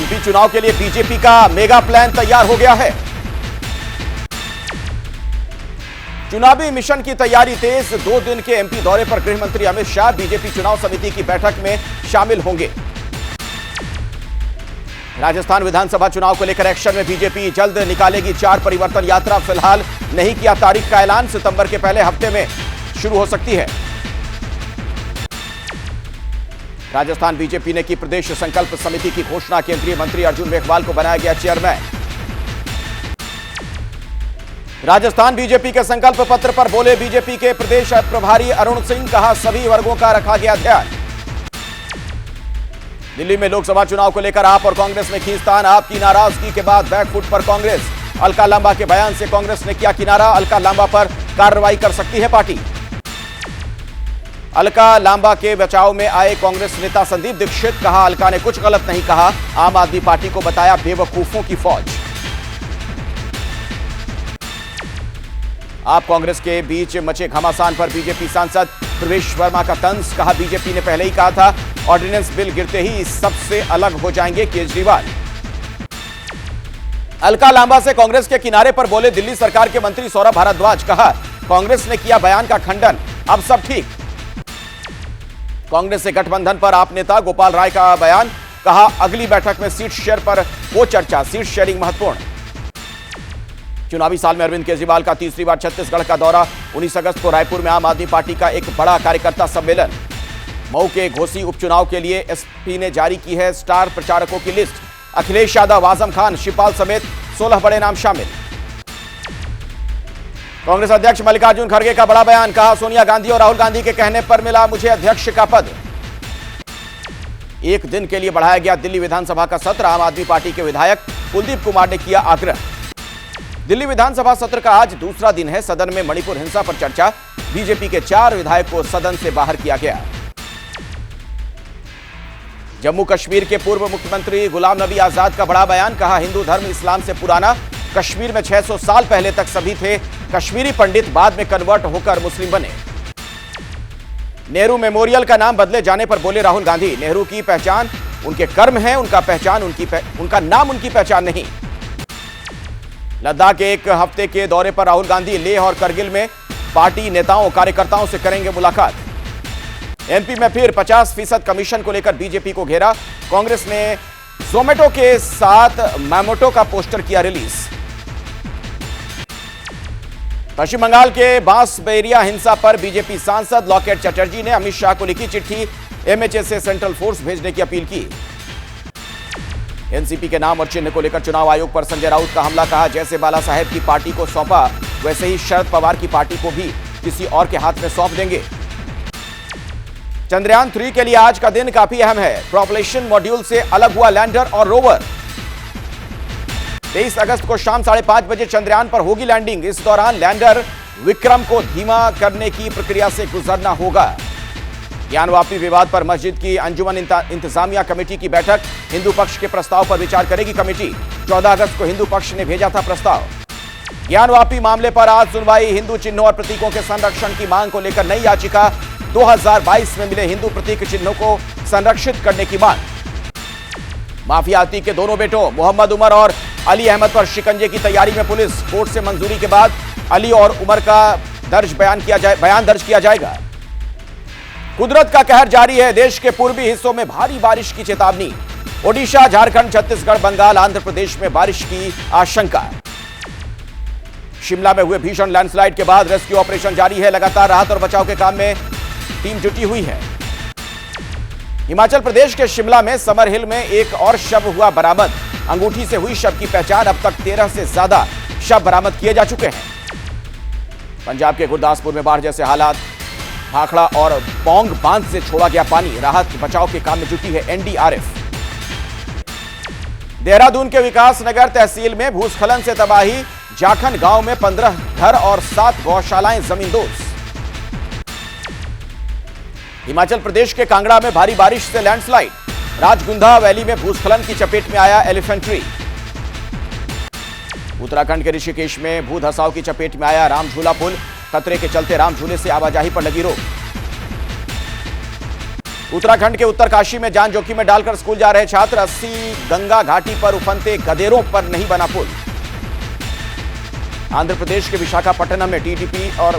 MP चुनाव के लिए बीजेपी का मेगा प्लान तैयार हो गया है। चुनावी मिशन की तैयारी तेज। 2 दिन के एमपी दौरे पर गृह मंत्री अमित शाह बीजेपी चुनाव समिति की बैठक में शामिल होंगे। राजस्थान विधानसभा चुनाव को लेकर एक्शन में बीजेपी जल्द निकालेगी 4 परिवर्तन यात्रा। फिलहाल नहीं किया तारीख का ऐलान, सितंबर के पहले हफ्ते में शुरू हो सकती है। राजस्थान बीजेपी ने की प्रदेश संकल्प समिति की घोषणा। केंद्रीय मंत्री अर्जुन मेघवाल को बनाया गया चेयरमैन। राजस्थान बीजेपी के संकल्प पत्र पर बोले बीजेपी के प्रदेश प्रभारी अरुण सिंह, कहा सभी वर्गों का रखा गया ध्यान। दिल्ली में लोकसभा चुनाव को लेकर आप और कांग्रेस में खींचतान। आपकी नाराजगी के बाद बैकफुट पर कांग्रेस। अलका लांबा के बयान से कांग्रेस ने किया किनारा। अलका लांबा पर कार्रवाई कर सकती है पार्टी। अलका लांबा के बचाव में आए कांग्रेस नेता संदीप दीक्षित, कहा अलका ने कुछ गलत नहीं कहा, आम आदमी पार्टी को बताया बेवकूफों की फौज। आप कांग्रेस के बीच मचे घमासान पर बीजेपी सांसद प्रवेश वर्मा का तंज, कहा बीजेपी ने पहले ही कहा था ऑर्डिनेंस बिल गिरते ही सबसे अलग हो जाएंगे केजरीवाल। अलका लांबा से कांग्रेस के किनारे पर बोले दिल्ली सरकार के मंत्री सौरभ भारद्वाज, कहा कांग्रेस ने किया बयान का खंडन, अब सब ठीक। कांग्रेस से गठबंधन पर आप नेता गोपाल राय का बयान, कहा अगली बैठक में सीट शेयर पर हो चर्चा, सीट शेयरिंग महत्वपूर्ण। चुनावी साल में अरविंद केजरीवाल का तीसरी बार छत्तीसगढ़ का दौरा। 19 अगस्त को रायपुर में आम आदमी पार्टी का एक बड़ा कार्यकर्ता सम्मेलन। मऊ के घोसी उपचुनाव के लिए एसपी ने जारी की है स्टार प्रचारकों की लिस्ट। अखिलेश यादव, आजम खान, शिवपाल समेत 16 बड़े नाम शामिल। कांग्रेस अध्यक्ष मल्लिकार्जुन खड़गे का बड़ा बयान, कहा सोनिया गांधी और राहुल गांधी के कहने पर मिला मुझे अध्यक्ष का पद। एक दिन के लिए बढ़ाया गया दिल्ली विधानसभा का सत्र। आम आदमी पार्टी के विधायक कुलदीप कुमार ने किया आग्रह। दिल्ली विधानसभा सत्र का आज दूसरा दिन है। सदन में मणिपुर हिंसा पर चर्चा। बीजेपी के 4 विधायक को सदन से बाहर किया गया। जम्मू कश्मीर के पूर्व मुख्यमंत्री गुलाम नबी आजाद का बड़ा बयान, कहा हिंदू धर्म इस्लाम से पुराना, कश्मीर में 600 साल पहले तक सभी थे कश्मीरी पंडित, बाद में कन्वर्ट होकर मुस्लिम बने। नेहरू मेमोरियल का नाम बदले जाने पर बोले राहुल गांधी, नेहरू की पहचान उनके कर्म है, उनका नाम उनकी पहचान नहीं। लद्दाख के एक हफ्ते के दौरे पर राहुल गांधी लेह और करगिल में पार्टी नेताओं कार्यकर्ताओं से करेंगे मुलाकात। एमपी में फिर 50% कमीशन को लेकर बीजेपी को घेरा। कांग्रेस ने जोमेटो के साथ मैमोटो का पोस्टर किया रिलीज। पश्चिम बंगाल के बांसबेरिया हिंसा पर बीजेपी सांसद लॉकेट चटर्जी ने अमित शाह को लिखी चिट्ठी। एमएचए से सेंट्रल फोर्स भेजने की अपील की। एनसीपी के नाम और चिन्ह को लेकर चुनाव आयोग पर संजय राउत का हमला, कहा जैसे बाला साहेब की पार्टी को सौंपा वैसे ही शरद पवार की पार्टी को भी किसी और के हाथ में सौंप देंगे। चंद्रयान 3 के लिए आज का दिन काफी अहम है। प्रोपल्शन मॉड्यूल से अलग हुआ लैंडर और रोवर। 23 अगस्त को शाम 5:30 बजे चंद्रयान पर होगी लैंडिंग। इस दौरान लैंडर विक्रम को धीमा करने की प्रक्रिया से गुजरना होगा। ज्ञानवापी विवाद पर मस्जिद की अंजुमन इंतजामिया कमेटी की बैठक। हिंदू पक्ष के प्रस्ताव पर विचार करेगी कमेटी। 14 अगस्त को हिंदू पक्ष ने भेजा था प्रस्ताव। ज्ञानवापी मामले पर आज सुनवाई। हिंदू चिन्हों और प्रतीकों के संरक्षण की मांग को लेकर नई याचिका। 2022 में मिले हिंदू प्रतीक चिन्हों को संरक्षित करने की मांग। माफियाती के दोनों बेटों मोहम्मद उमर और अली अहमद पर शिकंजे की तैयारी में पुलिस। कोर्ट से मंजूरी के बाद अली और उमर का बयान दर्ज किया जाएगा। कुदरत का कहर जारी है। देश के पूर्वी हिस्सों में भारी बारिश की चेतावनी। ओडिशा, झारखंड, छत्तीसगढ़, बंगाल, आंध्र प्रदेश में बारिश की आशंका। शिमला में हुए भीषण लैंडस्लाइड के बाद रेस्क्यू ऑपरेशन जारी है। लगातार राहत और बचाव के काम में टीम जुटी हुई है। हिमाचल प्रदेश के शिमला में समर हिल में एक और शव हुआ बरामद। अंगूठी से हुई शव की पहचान। अब तक 13 से ज्यादा शव बरामद किए जा चुके हैं। पंजाब के गुरदासपुर में बाढ़ जैसे हालात। भाखड़ा और पौंग बांध से छोड़ा गया पानी। राहत बचाव के काम में जुटी है एनडीआरएफ। देहरादून के विकास नगर तहसील में भूस्खलन से तबाही। जाखन गांव में 15 घर और 7 गौशालाएं जमींदोज। हिमाचल प्रदेश के कांगड़ा में भारी बारिश से लैंडस्लाइड। राजगुंधा वैली में भूस्खलन की चपेट में आया एलिफेंट ट्री। उत्तराखंड के ऋषिकेश में भू धसाव की चपेट में आया रामझूला पुल। खतरे के चलते रामझूले से आवाजाही पर लगी रोक। उत्तराखंड के उत्तरकाशी में जान जोखिम में डालकर स्कूल जा रहे छात्र। 80 गंगा घाटी पर उफनते गदेरों पर नहीं बना पुल। आंध्र प्रदेश के विशाखापट्टनम में टीडीपी और